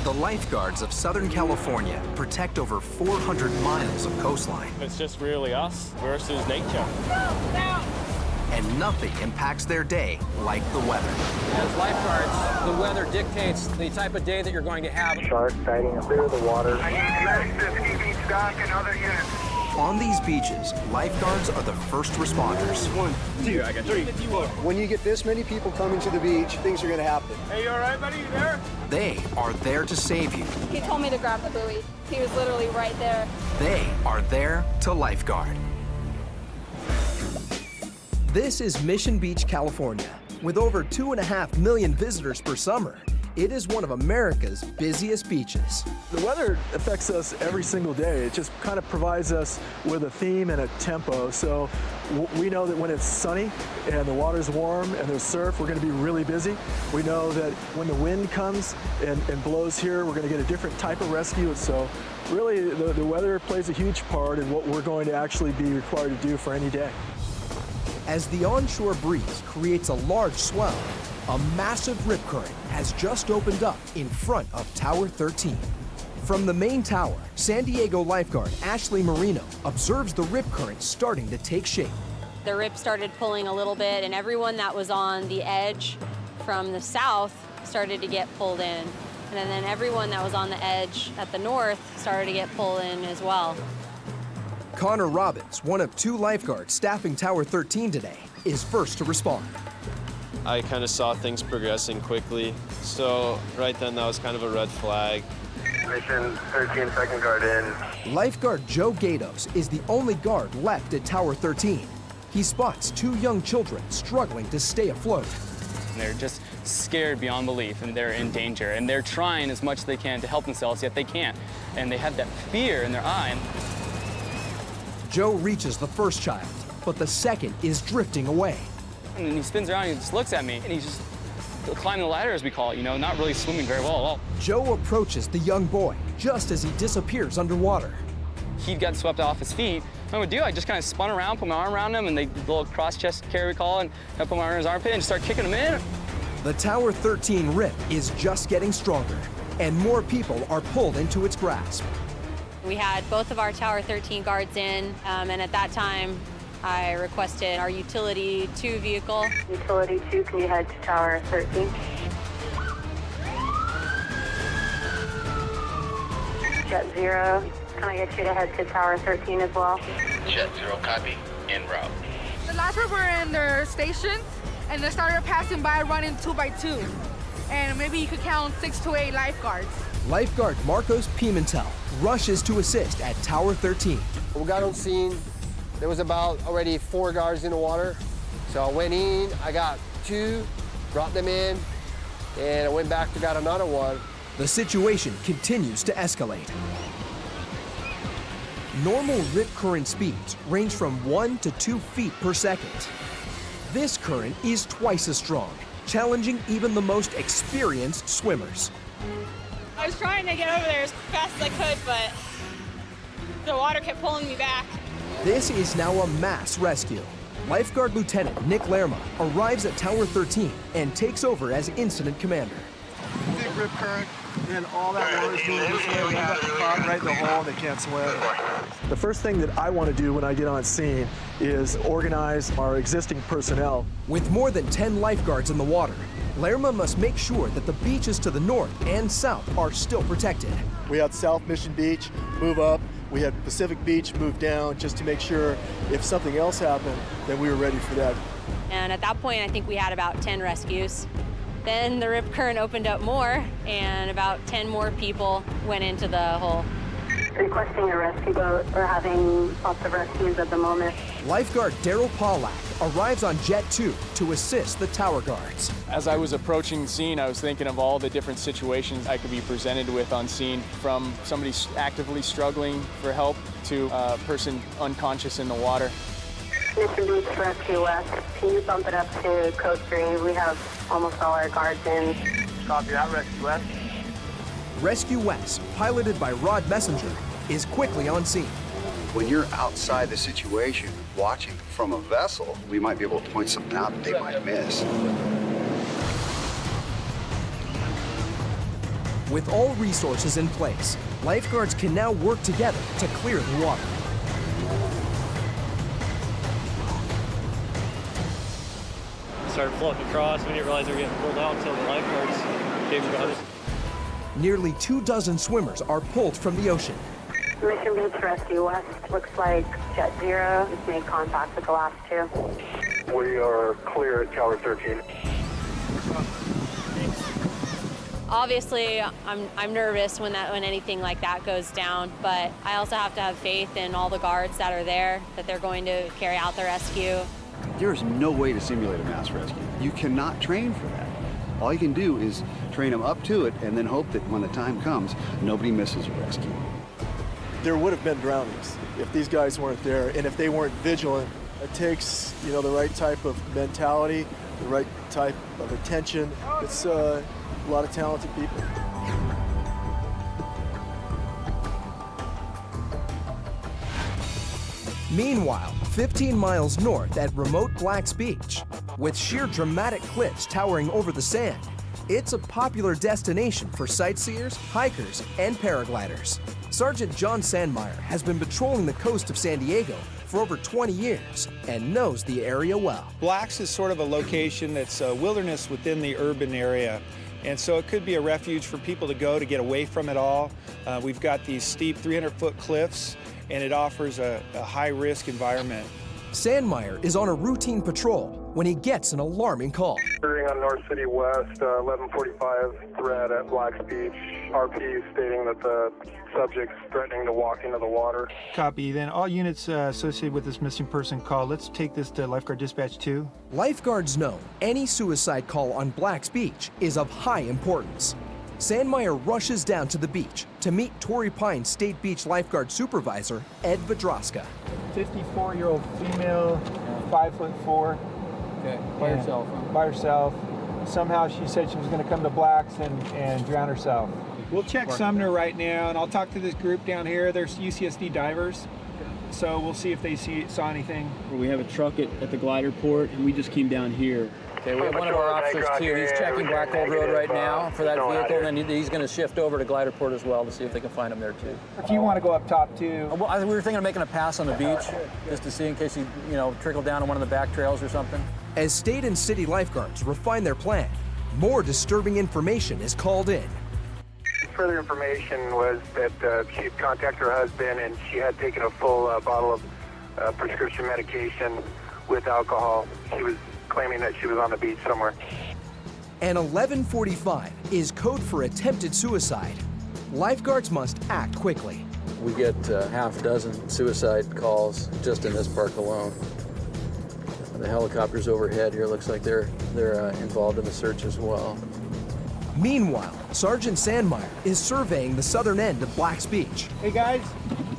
The Lifeguards of Southern California protect over 400 miles of coastline. It's just really us versus nature. And nothing impacts their day like the weather. As lifeguards, the weather dictates the type of day that you're going to have. Shark sighting, clear the water. I need medics to ski beach dock and other units. On these beaches, lifeguards are the first responders. 1, 2, 3, 4. When you get this many people coming to the beach, things are going to happen. Hey, you all right, buddy? You there? They are there to save you. He told me to grab the buoy. He was literally right there. They are there to lifeguard. This is Mission Beach, California. With over 2.5 million visitors per summer, it is one of America's busiest beaches. The weather affects us every single day. It just kind of provides us with a theme and a tempo. So we know that when it's sunny and the water's warm and there's surf, we're going to be really busy. We know that when the wind comes and blows here, we're going to get a different type of rescue. So really, the weather plays a huge part in what we're going to actually be required to do for any day. As the onshore breeze creates a large swell, a massive rip current has just opened up in front of Tower 13. From the main tower, San Diego lifeguard Ashley Marino observes the rip current starting to take shape. The rip started pulling a little bit, and everyone that was on the edge from the south started to get pulled in. And then everyone that was on the edge at the north started to get pulled in as well. Connor Robbins, one of 2 lifeguards staffing Tower 13 today, is first to respond. I kind of saw things progressing quickly, so right then that was kind of a red flag. Mission 13, second guard in. Lifeguard Joe Gatos is the only guard left at Tower 13. He spots 2 young children struggling to stay afloat. They're just scared beyond belief, and they're in danger, and they're trying as much as they can to help themselves, yet they can't. And they have that fear in their eye. Joe reaches the first child, but the second is drifting away. And then he spins around and he just looks at me, and he's just climbing the ladder, as we call it, not really swimming very well at all. Joe approaches the young boy just as he disappears underwater. He'd gotten swept off his feet. What I would do, I just kind of spun around, put my arm around him, and the little cross-chest carry we call, and I put my arm in his armpit and just start kicking him in. The Tower 13 rip is just getting stronger, and more people are pulled into its grasp. We had both of our Tower 13 guards in, and at that time, I requested our Utility 2 vehicle. Utility 2, can you head to Tower 13? Jet 0, can I get you to head to Tower 13 as well? Jet 0, copy. En route. The last group were in their stations, and they started passing by running 2 by 2. And maybe you could count 6 to 8 lifeguards. Lifeguard Marcos Pimentel rushes to assist at Tower 13. We got on scene. There was about already 4 guards in the water. So I went in, I got 2, brought them in, and I went back to got another one. The situation continues to escalate. Normal rip current speeds range from 1 to 2 feet per second. This current is twice as strong, challenging even the most experienced swimmers. I was trying to get over there as fast as I could, but the water kept pulling me back. This is now a mass rescue. Lifeguard Lieutenant Nick Lerma arrives at Tower 13 and takes over as incident commander. Big rip current, and all that water is moving this way. We got caught right in the hole, and they can't swim. The first thing that I want to do when I get on scene is organize our existing personnel. With more than 10 lifeguards in the water, Lerma must make sure that the beaches to the north and south are still protected. We had South Mission Beach move up. We had Pacific Beach move down just to make sure if something else happened, then we were ready for that. And at that point, I think we had about 10 rescues. Then the rip current opened up more, and about 10 more people went into the hole. Requesting a rescue boat. We're having lots of rescues at the moment. Lifeguard Daryl Pollack arrives on Jet 2 to assist the tower guards. As I was approaching the scene, I was thinking of all the different situations I could be presented with on scene, from somebody actively struggling for help to a person unconscious in the water. Mission Beach Rescue West, can you bump it up to Code 3? We have almost all our guards in. Copy that, Rescue West. Rescue West, piloted by Rod Messenger, is quickly on scene. When you're outside the situation, watching from a vessel, we might be able to point something out that they might miss. With all resources in place, lifeguards can now work together to clear the water. Started floating across. We didn't realize they were getting pulled out until the lifeguards came to us. Nearly 24 swimmers are pulled from the ocean. Mission Beach Rescue West. Looks like Jet Zero just made contact with the last two. We are clear at Tower 13. Obviously, I'm nervous when anything like that goes down, but I also have to have faith in all the guards that are there, that they're going to carry out the rescue. There's no way to simulate a mass rescue. You cannot train for that. All you can do is train them up to it and then hope that when the time comes, nobody misses a rescue. There would have been drownings if these guys weren't there and if they weren't vigilant. It takes, the right type of mentality, the right type of attention. It's a lot of talented people. Meanwhile, 15 miles north at remote Black's Beach, with sheer dramatic cliffs towering over the sand, it's a popular destination for sightseers, hikers, and paragliders. Sergeant John Sandmeyer has been patrolling the coast of San Diego for over 20 years and knows the area well. Black's is sort of a location that's a wilderness within the urban area. And so it could be a refuge for people to go to get away from it all. We've got these steep 300-foot cliffs, and it offers a high-risk environment. Sandmeyer is on a routine patrol when he gets an alarming call. Reading on North City West, 1145 threat at Black's Beach. RP stating that the subject's threatening to walk into the water. Copy. Then all units associated with this missing person call, let's take this to Lifeguard Dispatch 2. Lifeguards know any suicide call on Black's Beach is of high importance. Sandmeyer rushes down to the beach to meet Torrey Pines State Beach Lifeguard Supervisor Ed Vadroska. 54-year-old female, 5'4". Okay, by herself. By herself. Somehow she said she was going to come to Black's and drown herself. We'll check Sumner right now, and I'll talk to this group down here. There's UCSD divers, so we'll see if they saw anything. We have a truck at the glider port, and we just came down here. Okay, we have one of our officers too. He's checking Black Gold Road right now for that vehicle, and then he's going to shift over to Glider Port as well to see if they can find him there too. If you want to go up top too. Well, we were thinking of making a pass on the beach just to see in case he, trickled down on one of the back trails or something. As state and city lifeguards refine their plan, more disturbing information is called in. Further information was that she had contacted her husband and she had taken a full bottle of prescription medication with alcohol. She was claiming that she was on the beach somewhere. And 1145 is code for attempted suicide. Lifeguards must act quickly. We get half a dozen suicide calls just in this park alone. The helicopters overhead here looks like they're involved in the search as well. Meanwhile, Sergeant Sandmeyer is surveying the southern end of Black's Beach. Hey guys,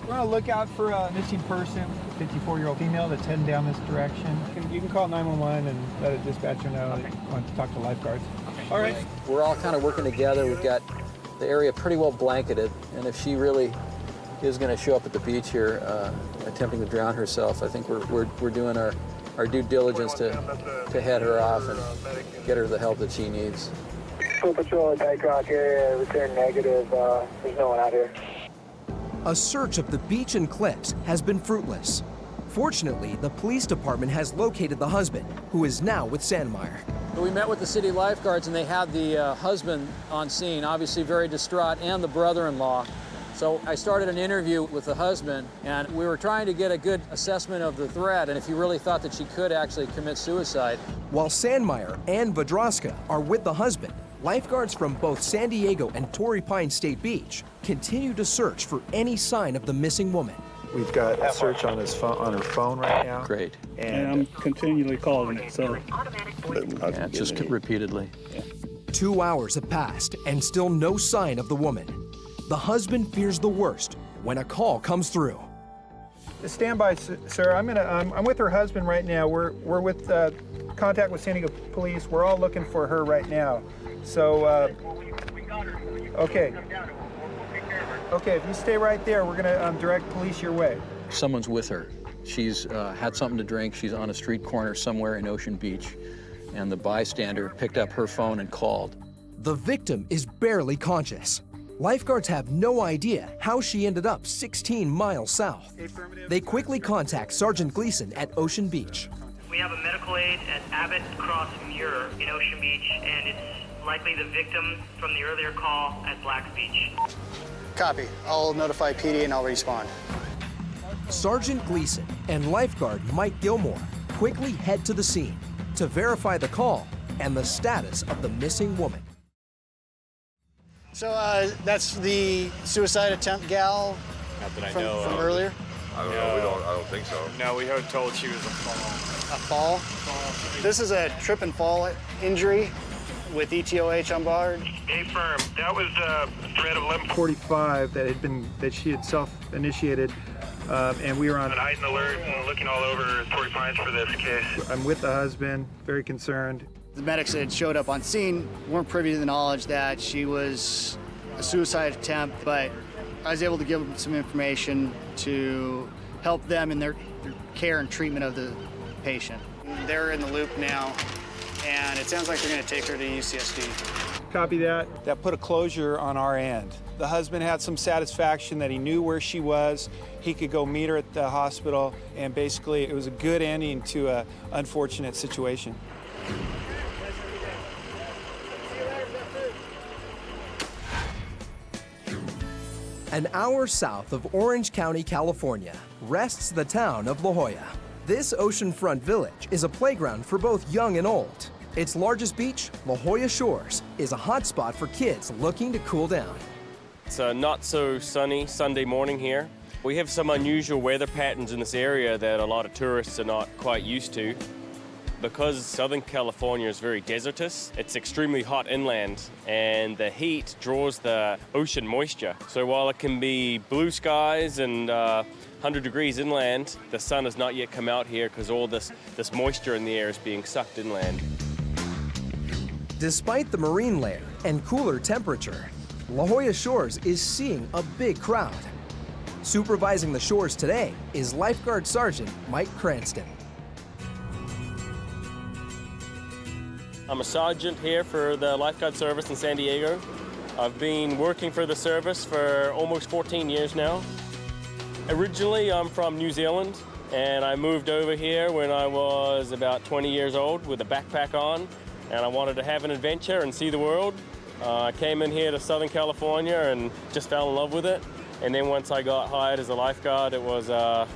we're on a lookout for a missing person, 54-year-old female that's heading down this direction. You can call 911 and let a dispatcher know that you want to talk to lifeguards. All right. We're all kind of working together. We've got the area pretty well blanketed, and if she really is going to show up at the beach here attempting to drown herself, I think we're doing our due diligence to head her off and get her the help that she needs. Full patrol at Dyke Rock area, return negative. There's no one out here. A search of the beach and cliffs has been fruitless. Fortunately, the police department has located the husband, who is now with Sandmeyer. We met with the city lifeguards, and they had the husband on scene, obviously very distraught, and the brother-in-law. So I started an interview with the husband, and we were trying to get a good assessment of the threat and if he really thought that she could actually commit suicide. While Sandmeyer and Vadroska are with the husband, lifeguards from both San Diego and Torrey Pines State Beach continue to search for any sign of the missing woman. We've got a search on her phone right now. Great. And I'm continually calling it, so. Yeah, just repeatedly. Yeah. 2 hours have passed and still no sign of the woman. The husband fears the worst when a call comes through. Stand by, sir. I'm with her husband right now. We're with contact with San Diego Police. We're all looking for her right now. So, okay. Okay, if you stay right there, we're gonna direct police your way. Someone's with her. She's had something to drink. She's on a street corner somewhere in Ocean Beach, and the bystander picked up her phone and called. The victim is barely conscious. Lifeguards have no idea how she ended up 16 miles south. They quickly contact Sergeant Gleason at Ocean Beach. We have a medical aid at Abbott Cross Muir in Ocean Beach, and it's likely the victim from the earlier call at Black Beach. Copy. I'll notify PD and I'll respond. Sergeant Gleason and lifeguard Mike Gilmore quickly head to the scene to verify the call and the status of the missing woman. So that's the suicide attempt gal from earlier? I don't know. I don't think so. No, we were told she was a fall. A fall? This is a trip and fall injury with ETOH on board. A firm. That was a threat of 11:45 that she had self-initiated, and we were on an heightened alert and looking all over Torrey Pines for this case. I'm with the husband, very concerned. The medics that showed up on scene weren't privy to the knowledge that she was a suicide attempt, but I was able to give them some information to help them in their care and treatment of the patient. They're in the loop now, and it sounds like they're going to take her to UCSD. Copy that. That put a closure on our end. The husband had some satisfaction that he knew where she was. He could go meet her at the hospital, and basically it was a good ending to an unfortunate situation. An hour south of Orange County, California, rests the town of La Jolla. This oceanfront village is a playground for both young and old. Its largest beach, La Jolla Shores, is a hotspot for kids looking to cool down. It's a not so sunny Sunday morning here. We have some unusual weather patterns in this area that a lot of tourists are not quite used to. Because Southern California is very desertous, it's extremely hot inland, and the heat draws the ocean moisture. So while it can be blue skies and 100 degrees inland, the sun has not yet come out here because all this moisture in the air is being sucked inland. Despite the marine layer and cooler temperature, La Jolla Shores is seeing a big crowd. Supervising the shores today is Lifeguard Sergeant Mike Cranston. I'm a sergeant here for the Lifeguard service in San Diego. I've been working for the service for almost 14 years now. Originally, I'm from New Zealand, and I moved over here when I was about 20 years old with a backpack on, and I wanted to have an adventure and see the world. I came in here to Southern California and just fell in love with it. And then once I got hired as a lifeguard, it was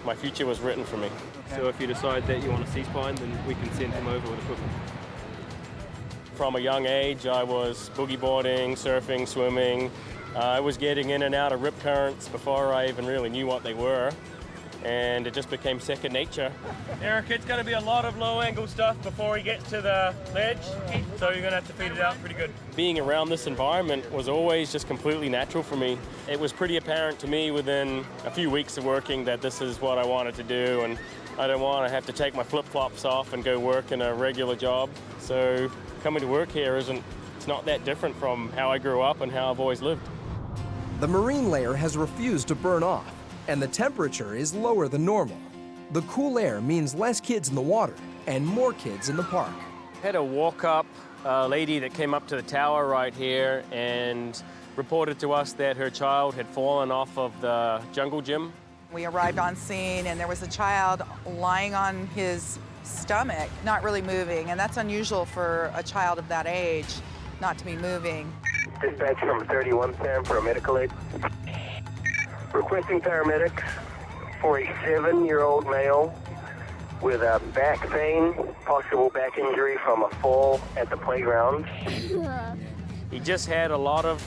my future was written for me. So if you decide that you want to cease pine, then we can send him over with equipment. From a young age, I was boogie boarding, surfing, swimming. I was getting in and out of rip currents before I even really knew what they were. And it just became second nature. Eric, it's going to be a lot of low-angle stuff before he gets to the ledge, so you're going to have to feed it out pretty good. Being around this environment was always just completely natural for me. It was pretty apparent to me within a few weeks of working that this is what I wanted to do, and I didn't want to have to take my flip-flops off and go work in a regular job. So coming to work here it's not that different from how I grew up and how I've always lived. The marine layer has refused to burn off, and the temperature is lower than normal. The cool air means less kids in the water and more kids in the park. I had a walk-up lady that came up to the tower right here and reported to us that her child had fallen off of the jungle gym. We arrived on scene and there was a child lying on his stomach, not really moving, and that's unusual for a child of that age, not to be moving. Dispatch from 31 Sam for a medical aid. Requesting paramedics for a 7-year-old male with a back pain, possible back injury from a fall at the playground. He just had a lot of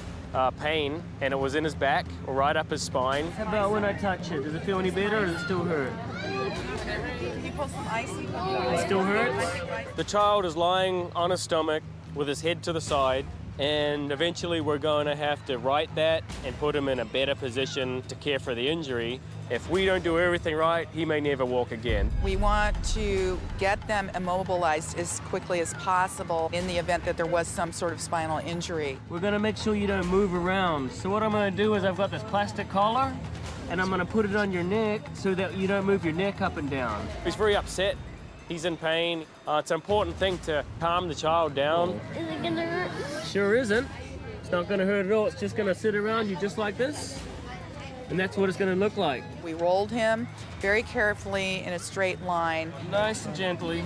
pain, and it was in his back, or right up his spine. How about when I touch it? Does it feel any better, or does it still hurt? Can you pull some icy? It still hurts? The child is lying on his stomach with his head to the side, and eventually we're going to have to right that and put him in a better position to care for the injury. If we don't do everything right, he may never walk again. We want to get them immobilized as quickly as possible in the event that there was some sort of spinal injury. We're gonna make sure you don't move around. So what I'm gonna do is I've got this plastic collar, and I'm gonna put it on your neck so that you don't move your neck up and down. He's very upset. He's in pain. It's an important thing to calm the child down. Is it gonna hurt? Sure isn't. not gonna hurt at all. It's just gonna sit around you just like this. And that's what it's gonna look like. We rolled him very carefully in a straight line. Nice and gently.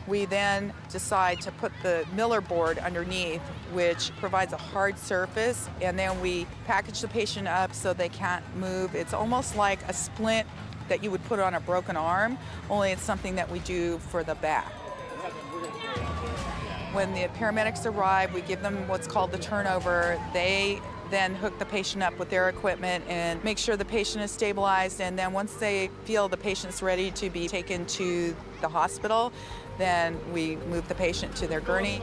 We then decide to put the Miller board underneath, which provides a hard surface, and then we package the patient up so they can't move. It's almost like a splint that you would put on a broken arm, only it's something that we do for the back. When the paramedics arrive, we give them what's called the turnover. They then hook the patient up with their equipment and make sure the patient is stabilized, and then once they feel the patient's ready to be taken to the hospital, then we move the patient to their gurney.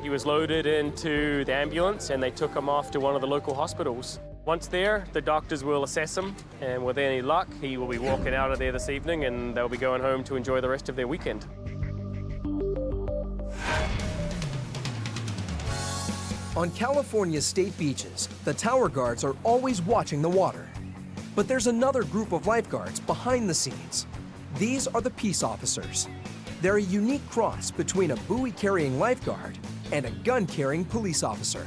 He was loaded into the ambulance and they took him off to one of the local hospitals. Once there, the doctors will assess him, and with any luck, he will be walking out of there this evening and they'll be going home to enjoy the rest of their weekend. On California's state beaches, the tower guards are always watching the water. But there's another group of lifeguards behind the scenes. These are the peace officers. They're a unique cross between a buoy-carrying lifeguard and a gun-carrying police officer.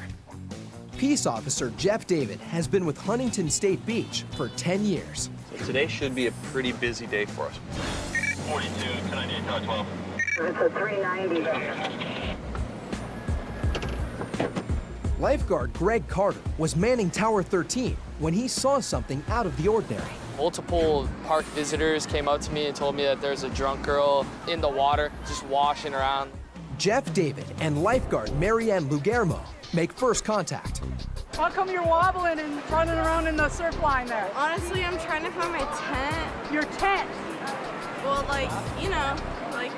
Peace officer Jeff David has been with Huntington State Beach for 10 years. So today should be a pretty busy day for us. 42, 1098, 12. It's a 390. Lifeguard Greg Carter was manning Tower 13 when he saw something out of the ordinary. Multiple park visitors came up to me and told me that there's a drunk girl in the water just washing around. Jeff David and lifeguard Marianne Lugermo make first contact. How come you're wobbling and running around in the surf line there? Honestly, I'm trying to find my tent. Your tent? Well, like, you know, like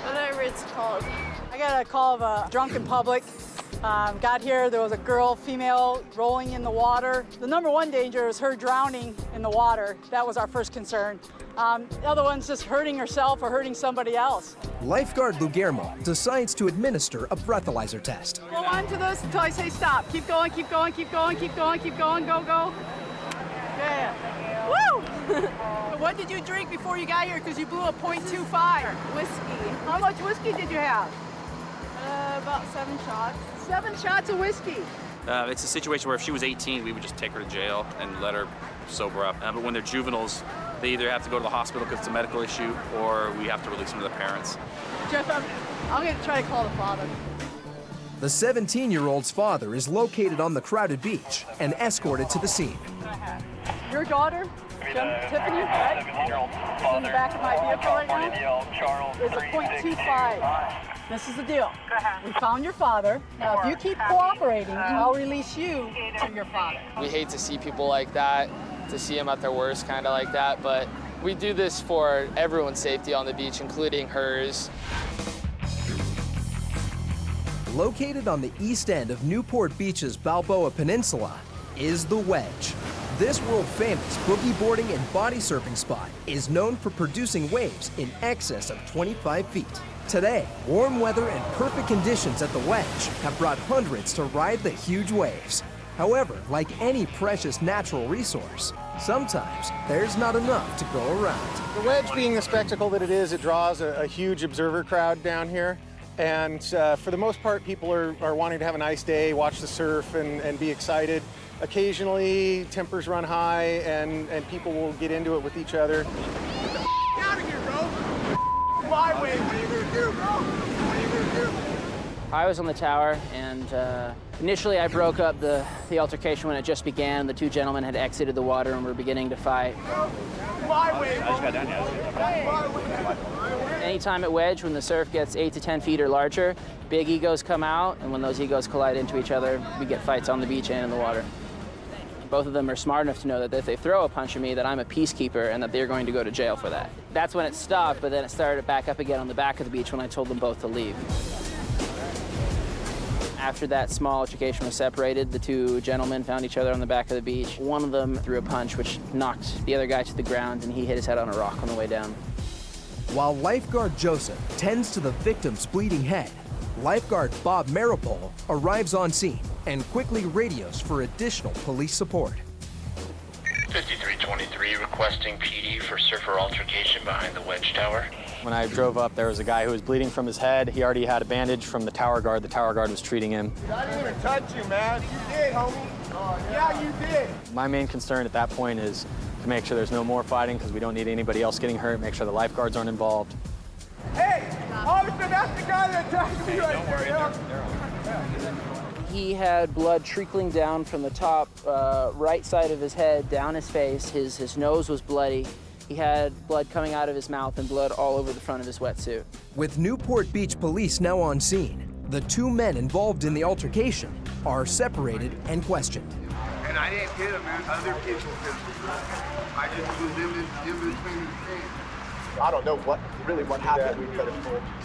whatever it's called. I got a call of a drunken public. Got here, there was a girl, female, rolling in the water. The number one danger is her drowning in the water. That was our first concern. The other one's just hurting herself or hurting somebody else. Lifeguard Lugermo decides to administer a breathalyzer test. Go on to this until I say stop. Keep going, keep going, keep going, keep going, keep going, go, go. Yeah. Woo! What did you drink before you got here? Because you blew a .25. Whiskey. How much whiskey did you have? About 7 shots. 7 shots of whiskey. It's a situation where if she was 18, we would just take her to jail and let her sober up. But when they're juveniles, they either have to go to the hospital because it's a medical issue, or we have to release them to the parents. Jeff, I'm going to try to call the father. The 17-year-old's father is located on the crowded beach and escorted to the scene. Your daughter, Tiffany, right? Is in the back of my vehicle right now. Is a .25. This is the deal. We found your father. Now, if you keep cooperating, I'll release you to your father. We hate to see people like that, to see them at their worst, kind of like that, but we do this for everyone's safety on the beach, including hers. Located on the east end of Newport Beach's Balboa Peninsula is the Wedge. This world-famous boogie boarding and body surfing spot is known for producing waves in excess of 25 feet. Today, warm weather and perfect conditions at the Wedge have brought hundreds to ride the huge waves. However, like any precious natural resource, sometimes there's not enough to go around. The Wedge being the spectacle that it is, it draws a huge observer crowd down here. And for the most part, people are wanting to have a nice day, watch the surf, and be excited. Occasionally, tempers run high, and people will get into it with each other. Get out of here, bro! My way! What are you gonna do, bro? What are you gonna do? I was on the tower, and initially I broke up the altercation when it just began. The two gentlemen had exited the water and were beginning to fight. My way! I just got down here. Anytime at Wedge, when the surf gets 8 to 10 feet or larger, big egos come out, and when those egos collide into each other, we get fights on the beach and in the water. Both of them are smart enough to know that if they throw a punch at me, that I'm a peacekeeper and that they're going to go to jail for that. That's when it stopped, but then it started back up again on the back of the beach when I told them both to leave. After that small altercation was separated, the two gentlemen found each other on the back of the beach. One of them threw a punch which knocked the other guy to the ground, and he hit his head on a rock on the way down. While lifeguard Joseph tends to the victim's bleeding head, lifeguard Bob Maripol arrives on scene and quickly radios for additional police support. 5323 requesting PD for surfer altercation behind the Wedge Tower. When I drove up, there was a guy who was bleeding from his head. He already had a bandage from the tower guard. The tower guard was treating him. I didn't even touch you, man. You did, homie. Yeah, you did. My main concern at that point is to make sure there's no more fighting because we don't need anybody else getting hurt, make sure the lifeguards aren't involved. Hey, officer, that's the guy that attacked me right there. He had blood trickling down from the top right side of his head, down his face. His nose was bloody. He had blood coming out of his mouth and blood all over the front of his wetsuit. With Newport Beach police now on scene, the 2 men involved in the altercation are separated and questioned. And I didn't hit him, man. Other people did. I just was in between the things. I don't know what happened.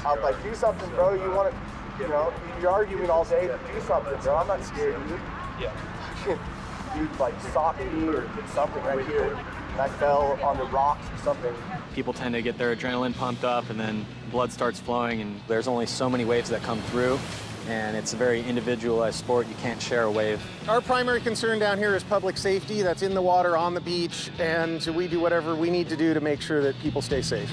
I was like, do something, bro. You want to, you're arguing all day. Do something, bro. I'm not scared of you. Yeah. Dude, like, socked me or did something right here. And I fell on the rocks or something. People tend to get their adrenaline pumped up and then blood starts flowing and there's only so many waves that come through. And it's a very individualized sport. You can't share a wave. Our primary concern down here is public safety. That's in the water, on the beach, and we do whatever we need to do to make sure that people stay safe.